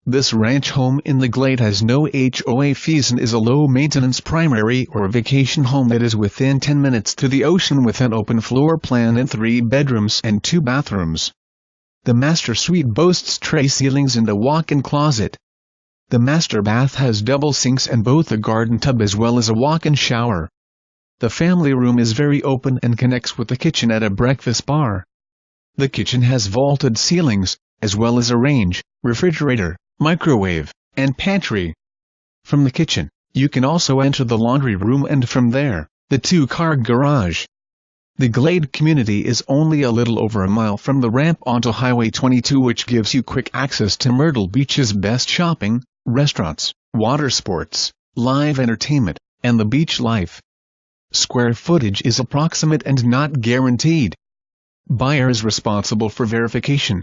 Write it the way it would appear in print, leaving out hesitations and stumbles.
This ranch home in the Glade has no HOA fees and is a low-maintenance primary or vacation home that is within 10 minutes to the ocean with an open floor plan and 3 bedrooms and 2 bathrooms. The master suite boasts tray ceilings and a walk-in closet. The master bath has double sinks and both a garden tub as well as a walk-in shower. The family room is very open and connects with the kitchen at a breakfast bar. The kitchen has vaulted ceilings, as well as a range, refrigerator, microwave, and pantry. From the kitchen, you can also enter the laundry room and from there, the 2-car garage. The Glade community is only a little over a mile from the ramp onto Highway 22, which gives you quick access to Myrtle Beach's best shopping, restaurants, water sports, live entertainment, and the beach life. Square footage is approximate and not guaranteed. Buyer is responsible for verification,